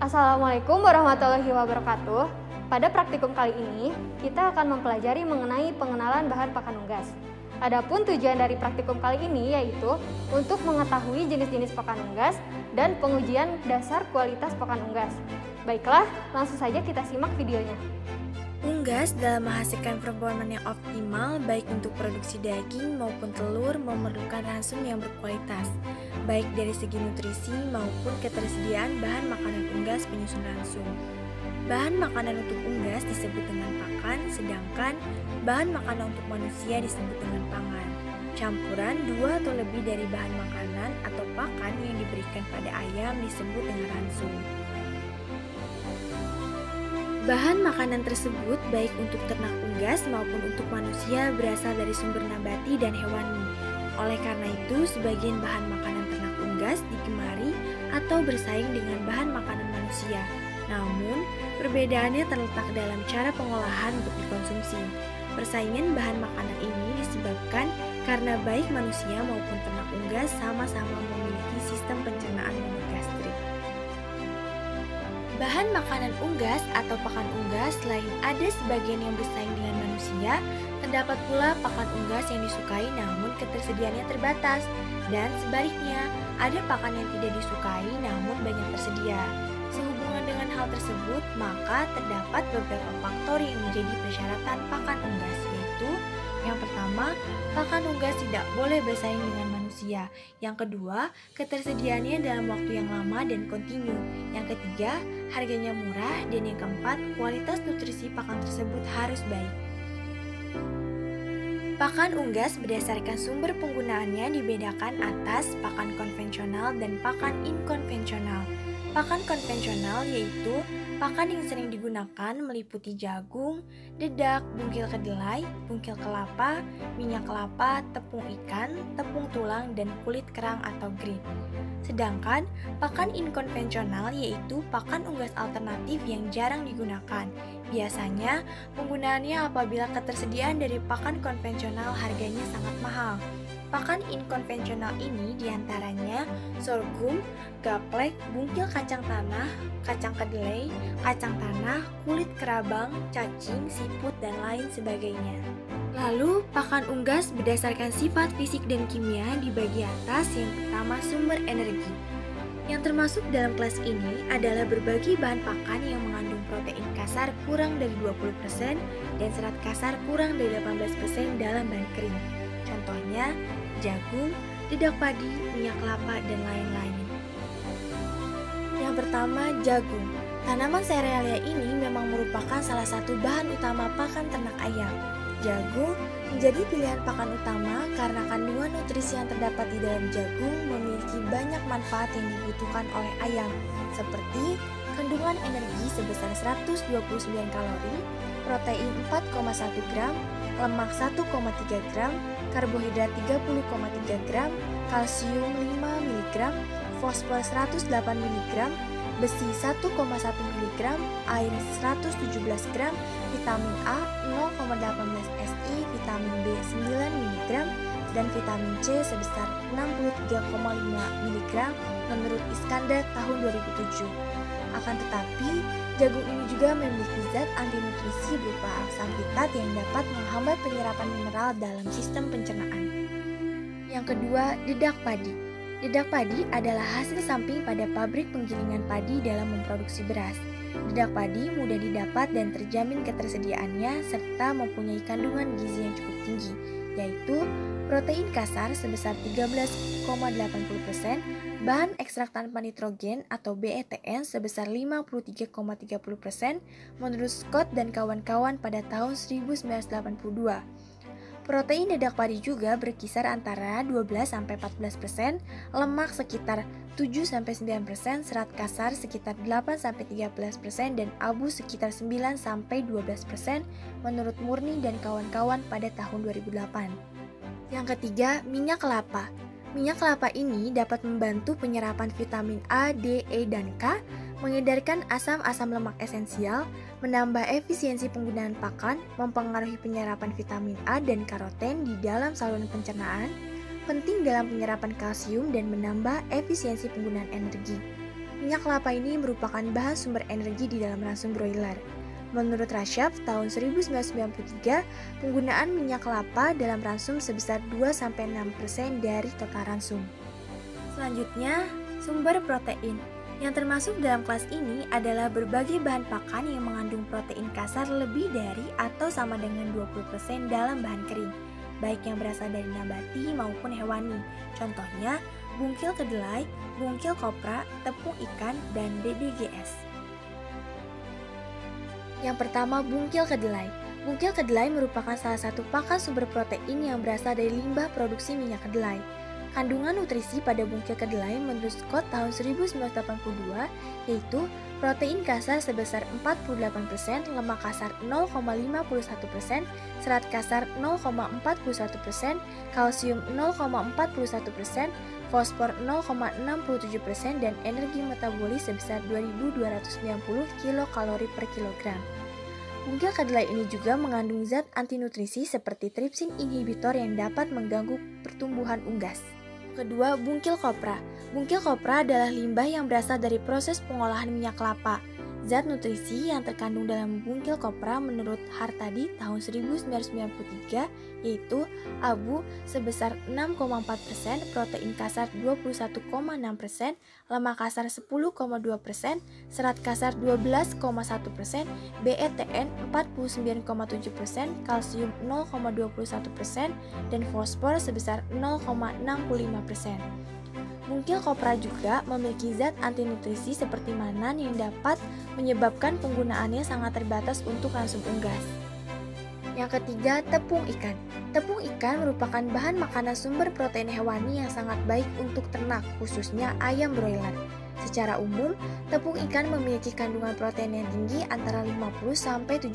Assalamualaikum warahmatullahi wabarakatuh. Pada praktikum kali ini, kita akan mempelajari mengenai pengenalan bahan pakan unggas. Adapun tujuan dari praktikum kali ini yaitu untuk mengetahui jenis-jenis pakan unggas dan pengujian dasar kualitas pakan unggas. Baiklah, langsung saja kita simak videonya. Unggas dalam menghasilkan performa yang optimal baik untuk produksi daging maupun telur memerlukan ransum yang berkualitas, baik dari segi nutrisi maupun ketersediaan bahan makanan unggas penyusun ransum. Bahan makanan untuk unggas disebut dengan pakan, sedangkan bahan makanan untuk manusia disebut dengan pangan. Campuran dua atau lebih dari bahan makanan atau pakan yang diberikan pada ayam disebut dengan ransum. Bahan makanan tersebut baik untuk ternak unggas maupun untuk manusia berasal dari sumber nabati dan hewani. Oleh karena itu, sebagian bahan makanan ternak unggas digemari atau bersaing dengan bahan makanan manusia. Namun, perbedaannya terletak dalam cara pengolahan untuk dikonsumsi. Persaingan bahan makanan ini disebabkan karena baik manusia maupun ternak unggas sama-sama memiliki sistem pencernaan monogastrik. Bahan makanan unggas atau pakan unggas selain ada sebagian yang bersaing dengan manusia, terdapat pula pakan unggas yang disukai namun ketersediaannya terbatas, dan sebaliknya, ada pakan yang tidak disukai namun banyak tersedia. Sehubungan dengan hal tersebut, maka terdapat beberapa faktor yang menjadi persyaratan pakan unggas, yaitu yang pertama, pakan unggas tidak boleh bersaing dengan manusia. Yang kedua, ketersediaannya dalam waktu yang lama dan kontinu. Yang ketiga, harganya murah. Dan yang keempat, kualitas nutrisi pakan tersebut harus baik. Pakan unggas berdasarkan sumber penggunaannya dibedakan atas pakan konvensional dan pakan inkonvensional. Pakan konvensional yaitu pakan yang sering digunakan meliputi jagung, dedak, bungkil kedelai, bungkil kelapa, minyak kelapa, tepung ikan, tepung tulang, dan kulit kerang atau grit. Sedangkan pakan inkonvensional yaitu pakan unggas alternatif yang jarang digunakan. Biasanya penggunaannya apabila ketersediaan dari pakan konvensional harganya sangat mahal. Pakan inkonvensional ini diantaranya sorghum, gaplek, bungkil kacang tanah, kacang kedelai, kacang tanah, kulit kerabang, cacing, siput, dan lain sebagainya. Lalu, pakan unggas berdasarkan sifat fisik dan kimia di bagian atas. Yang pertama, sumber energi. Yang termasuk dalam kelas ini adalah berbagai bahan pakan yang mengandung protein kasar kurang dari 20% dan serat kasar kurang dari 18% dalam bahan kering. Contohnya, jagung, dedak padi, minyak kelapa, dan lain-lain. Yang pertama, jagung. Tanaman serealia ini memang merupakan salah satu bahan utama pakan ternak ayam. Jagung menjadi pilihan pakan utama karena kandungan nutrisi yang terdapat di dalam jagung memiliki banyak manfaat yang dibutuhkan oleh ayam, seperti kandungan energi sebesar 129 kalori, protein 4,1 gram, lemak 1,3 gram, karbohidrat 30,3 gram, kalsium 5 mg, fosfor 108 mg, besi 1,1 mg, air 117 gram, vitamin A 0,18 SI, vitamin B 9 mg, dan vitamin C sebesar 63,5 mg menurut Iskandar tahun 2007. Akan tetapi, jagung ini juga memiliki zat antinutrisi berupa aksamfitat yang dapat menghambat penyerapan mineral dalam sistem pencernaan. Yang kedua, dedak padi. Dedak padi adalah hasil samping pada pabrik penggilingan padi dalam memproduksi beras. Dedak padi mudah didapat dan terjamin ketersediaannya serta mempunyai kandungan gizi yang cukup tinggi, yaitu protein kasar sebesar 13,80%, bahan ekstrak tanpa nitrogen atau BETN sebesar 53,30% menurut Scott dan kawan-kawan pada tahun 1982. Protein dedak padi juga berkisar antara 12-14%, lemak sekitar 7-9%, serat kasar sekitar 8-13%, dan abu sekitar 9-12% menurut Murni dan kawan-kawan pada tahun 2008. Yang ketiga, minyak kelapa. Minyak kelapa ini dapat membantu penyerapan vitamin A, D, E, dan K, mengedarkan asam-asam lemak esensial, menambah efisiensi penggunaan pakan, mempengaruhi penyerapan vitamin A dan karoten di dalam saluran pencernaan, penting dalam penyerapan kalsium dan menambah efisiensi penggunaan energi. minyak kelapa ini merupakan bahan sumber energi di dalam ransum broiler. Menurut Rashaf, tahun 1993, penggunaan minyak kelapa dalam ransum sebesar 2-6% dari total ransum. Selanjutnya, sumber protein. Yang termasuk dalam kelas ini adalah berbagai bahan pakan yang mengandung protein kasar lebih dari atau sama dengan 20% dalam bahan kering, baik yang berasal dari nabati maupun hewani. Contohnya, bungkil kedelai, bungkil kopra, tepung ikan, dan DDGS. Yang pertama, bungkil kedelai. Bungkil kedelai merupakan salah satu pakan sumber protein yang berasal dari limbah produksi minyak kedelai. Kandungan nutrisi pada bungkil kedelai menurut Scott tahun 1982 yaitu protein kasar sebesar 48%, lemak kasar 0,51%, serat kasar 0,41%, kalsium 0,41%, fosfor 0,67%, dan energi metabolis sebesar 2290 kilokalori per kilogram. Bungkil kedelai ini juga mengandung zat antinutrisi seperti tripsin inhibitor yang dapat mengganggu pertumbuhan unggas. Kedua, bungkil kopra. Bungkil kopra adalah limbah yang berasal dari proses pengolahan minyak kelapa. Zat nutrisi yang terkandung dalam bungkil kopra menurut Hartadi tahun 1993 yaitu abu sebesar 6,4%, protein kasar 21,6%, lemak kasar 10,2%, serat kasar 12,1%, BETN 49,7%, kalsium 0,21%, dan fosfor sebesar 0,65%. Bungkil kopra juga memiliki zat antinutrisi seperti mannan yang dapat menyebabkan penggunaannya sangat terbatas untuk ransum unggas. Yang ketiga, tepung ikan. Tepung ikan merupakan bahan makanan sumber protein hewani yang sangat baik untuk ternak, khususnya ayam broiler. Secara umum, tepung ikan memiliki kandungan protein yang tinggi antara 50-70%.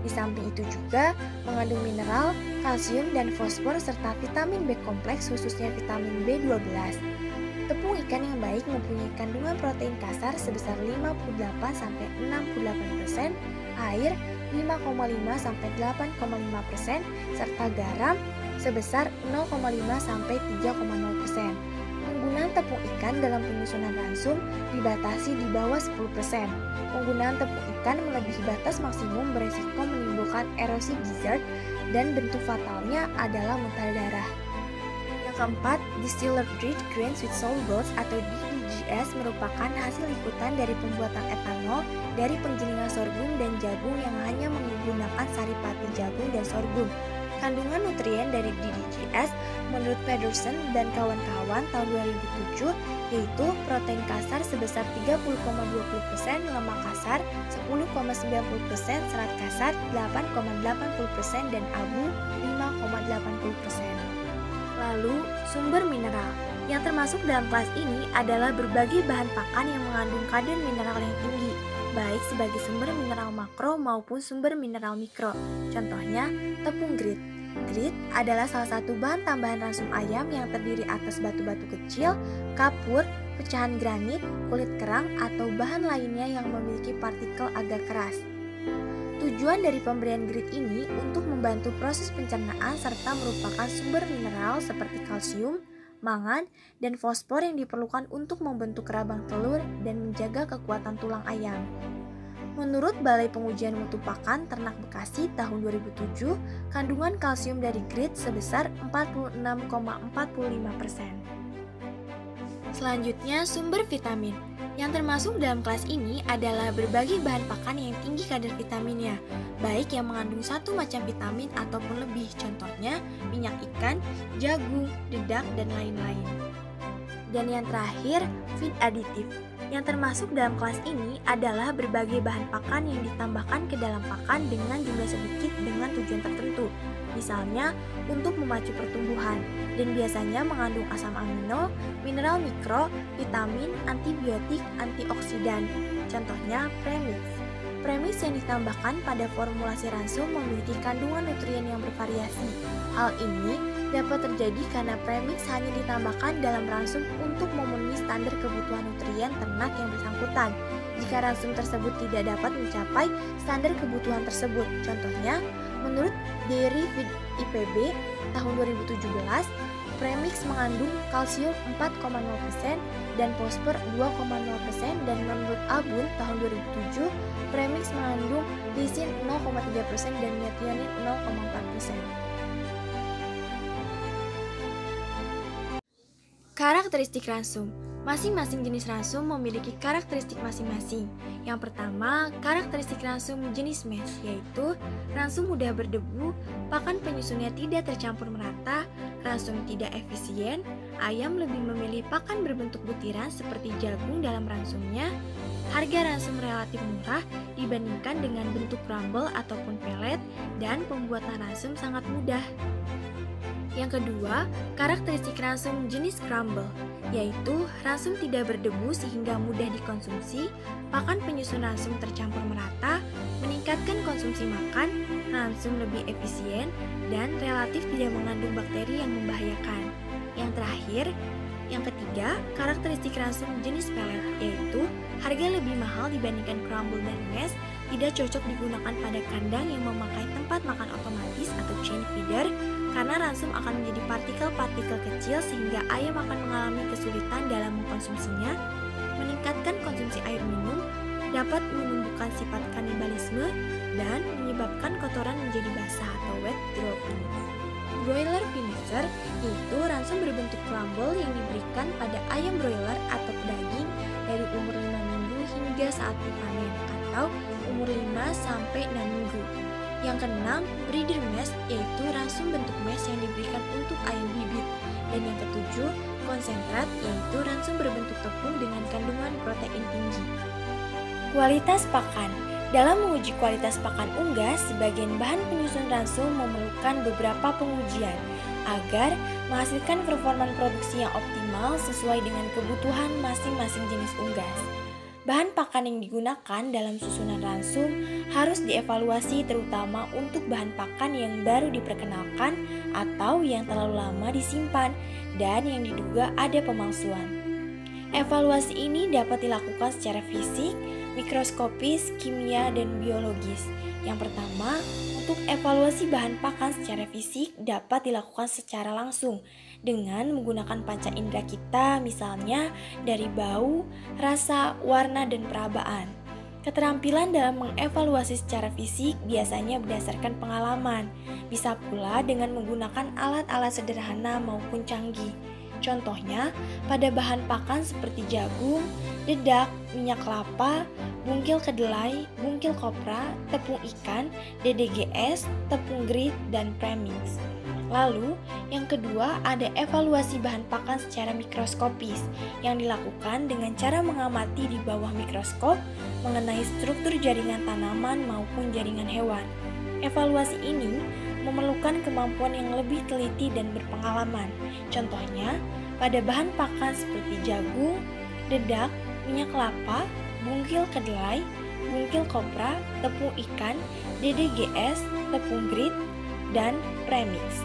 Di samping itu juga mengandung mineral, kalsium, dan fosfor serta vitamin B kompleks khususnya vitamin B12. Tepung ikan yang baik mempunyai kandungan protein kasar sebesar 58-68%, air 5,5-8,5%, serta garam sebesar 0,5-3,0%. Penggunaan tepung ikan dalam penyusunan ransum dibatasi di bawah 10%. Penggunaan tepung ikan melebihi batas maksimum beresiko menimbulkan erosi gizzard dan bentuk fatalnya adalah muntah darah. Yang keempat, distilled dried grains with solvents atau DDGS merupakan hasil ikutan dari pembuatan etanol dari penggilingan sorghum dan jagung yang hanya menggunakan saripati jagung dan sorghum. Kandungan nutrien dari DDGS menurut Pedersen dan kawan-kawan tahun 2007 yaitu protein kasar sebesar 30,20%, lemak kasar 10,90%, serat kasar 8,80%, dan abu 5,80%. Lalu, sumber mineral. Yang termasuk dalam kelas ini adalah berbagai bahan pakan yang mengandung kadar mineral yang tinggi, baik sebagai sumber mineral makro maupun sumber mineral mikro. Contohnya, tepung grit. Grit adalah salah satu bahan tambahan ransum ayam yang terdiri atas batu-batu kecil, kapur, pecahan granit, kulit kerang, atau bahan lainnya yang memiliki partikel agak keras. Tujuan dari pemberian grit ini untuk membantu proses pencernaan serta merupakan sumber mineral seperti kalsium, mangan, dan fosfor yang diperlukan untuk membentuk kerabang telur dan menjaga kekuatan tulang ayam. Menurut Balai Pengujian Mutu Pakan Ternak Bekasi tahun 2007, kandungan kalsium dari grit sebesar 46,45%. Selanjutnya, sumber vitamin. Yang termasuk dalam kelas ini adalah berbagai bahan pakan yang tinggi kadar vitaminnya, baik yang mengandung satu macam vitamin ataupun lebih, contohnya minyak ikan, jagung, dedak, dan lain-lain. Dan yang terakhir, feed additive. Yang termasuk dalam kelas ini adalah berbagai bahan pakan yang ditambahkan ke dalam pakan dengan jumlah sedikit dengan tujuan tertentu, misalnya untuk memacu pertumbuhan, dan biasanya mengandung asam amino, mineral mikro, vitamin, antibiotik, antioksidan. Contohnya premix. Premix yang ditambahkan pada formulasi ransum memiliki kandungan nutrien yang bervariasi. Hal ini dapat terjadi karena premix hanya ditambahkan dalam ransum untuk memenuhi standar kebutuhan nutrien ternak yang bersangkutan. Jika ransum tersebut tidak dapat mencapai standar kebutuhan tersebut, contohnya, menurut Dairy Feed IPB tahun 2017, premix mengandung kalsium 4,0% dan fosfor 2,0%, dan menurut Abun tahun 2007, premix mengandung lisin 0,3% dan metionin 0,4%. Karakteristik ransum. Masing-masing jenis ransum memiliki karakteristik masing-masing. Yang pertama, karakteristik ransum jenis mesh, yaitu ransum mudah berdebu, pakan penyusunnya tidak tercampur merata, ransum tidak efisien, ayam lebih memilih pakan berbentuk butiran seperti jagung dalam ransumnya, harga ransum relatif murah dibandingkan dengan bentuk crumble ataupun pelet, dan pembuatan ransum sangat mudah. Yang kedua, karakteristik ransum jenis crumble, yaitu ransum tidak berdebu sehingga mudah dikonsumsi, pakan penyusun ransum tercampur merata, meningkatkan konsumsi makan, ransum lebih efisien, dan relatif tidak mengandung bakteri yang membahayakan. Yang terakhir, yang ketiga, karakteristik ransum jenis pelet, yaitu harga lebih mahal dibandingkan crumble dan mesh, tidak cocok digunakan pada kandang yang memakai tempat makan otomatis atau chain feeder, karena ransum akan menjadi partikel-partikel kecil sehingga ayam akan mengalami kesulitan dalam mengkonsumsinya, meningkatkan konsumsi air minum, dapat menumbuhkan sifat kanibalisme, dan menyebabkan kotoran menjadi basah atau wet dropping. Broiler finisher yaitu ransum berbentuk crumble yang diberikan pada ayam broiler atau pedaging dari umur 5 minggu hingga saat dipanen atau umur 5 sampai 6 minggu. Yang keenam, breeder mesh yaitu ransum bentuk mesh yang diberikan untuk ayam bibit. Dan yang ketujuh, konsentrat yaitu ransum berbentuk tepung dengan kandungan protein tinggi. Kualitas pakan. Dalam menguji kualitas pakan unggas, sebagian bahan penyusun ransum memerlukan beberapa pengujian agar menghasilkan performa produksi yang optimal sesuai dengan kebutuhan masing-masing jenis unggas. Bahan pakan yang digunakan dalam susunan ransum harus dievaluasi terutama untuk bahan pakan yang baru diperkenalkan atau yang terlalu lama disimpan dan yang diduga ada pemalsuan. Evaluasi ini dapat dilakukan secara fisik, mikroskopis, kimia, dan biologis. Yang pertama, untuk evaluasi bahan pakan secara fisik dapat dilakukan secara langsung dengan menggunakan panca indera kita, misalnya dari bau, rasa, warna, dan perabaan. Keterampilan dalam mengevaluasi secara fisik biasanya berdasarkan pengalaman, bisa pula dengan menggunakan alat-alat sederhana maupun canggih. Contohnya, pada bahan pakan seperti jagung, dedak, minyak kelapa, bungkil kedelai, bungkil kopra, tepung ikan, DDGS, tepung grit, dan premix. Lalu, yang kedua ada evaluasi bahan pakan secara mikroskopis yang dilakukan dengan cara mengamati di bawah mikroskop mengenai struktur jaringan tanaman maupun jaringan hewan. Evaluasi ini memerlukan kemampuan yang lebih teliti dan berpengalaman. Contohnya, pada bahan pakan seperti jagung, dedak, minyak kelapa, bungkil kedelai, bungkil kopra, tepung ikan, DDGS, tepung grit, dan premix.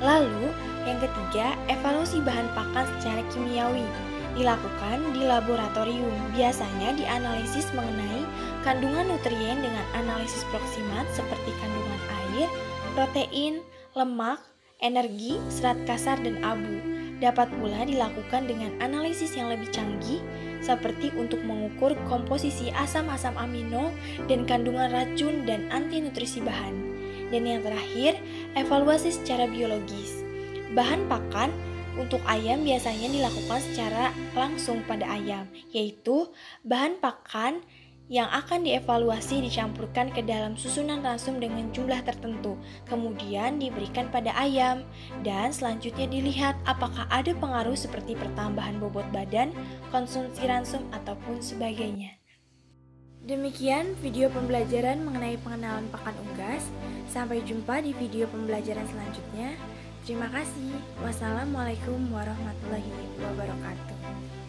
Lalu, yang ketiga, evaluasi bahan pakan secara kimiawi dilakukan di laboratorium. Biasanya dianalisis mengenai kandungan nutrien dengan analisis proksimat seperti kandungan air, protein, lemak, energi, serat kasar, dan abu. Dapat pula dilakukan dengan analisis yang lebih canggih seperti untuk mengukur komposisi asam-asam amino dan kandungan racun dan anti nutrisi bahan. Dan yang terakhir, evaluasi secara biologis. Bahan pakan untuk ayam biasanya dilakukan secara langsung pada ayam, yaitu bahan pakan yang akan dievaluasi dicampurkan ke dalam susunan ransum dengan jumlah tertentu, kemudian diberikan pada ayam, dan selanjutnya dilihat apakah ada pengaruh seperti pertambahan bobot badan, konsumsi ransum, ataupun sebagainya. Demikian video pembelajaran mengenai pengenalan pakan unggas. Sampai jumpa di video pembelajaran selanjutnya. Terima kasih. Wassalamualaikum warahmatullahi wabarakatuh.